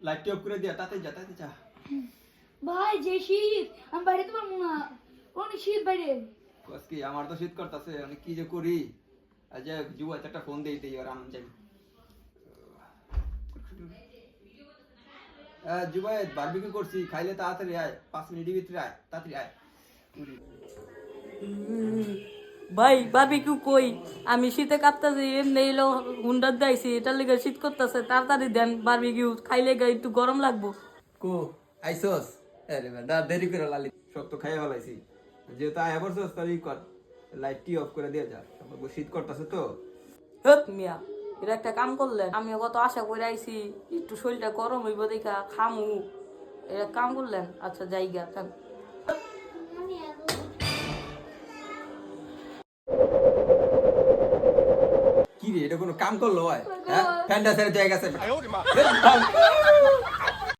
light off করে দিয়া তাতে যা ভাই যে শীত আমি বাড়িতে পারবো না অনেক শীত বাইরে আজকে আমার তো শীত করতেছে আমি কি যে করি আজ যুব একটা ফোন দেই দেই আর আমি যাই যুবাই বারবিকিউ করছি খাইলে তাড়াতাড়ি আয় 5 মিনিটের ভিতরে আয় তাড়াতাড়ি আয় ভাই বারবিকিউ কই আমি শীতে কাঁপতাছি এমনি এলো হুন্ডার দাইছি এটার লেগে শীত করতেছে তাড়াতাড়ি দেন বারবিকিউ খাইলে গা একটু গরম লাগবো কো আইসোস আরে বেটা দেরি করে লালি সব তো খাইয়া ফেলাইছি যেহেতু আয় বসছস তাহলে কর লাইটটি অফ করে দিয়ে যা তারপর শীত করতেছে তো হেত মিয়া এটা একটা কাম করলেন আমি কত আশা করে আইছি একটু শরীরটা গরম হইব দেখা খামু এটা কাম করলেন আচ্ছা জায়গা কি রে এটা কোনো কাম করলো হয় হ্যাঁ ফ্যানটা ছেড়ে জায়গা আছে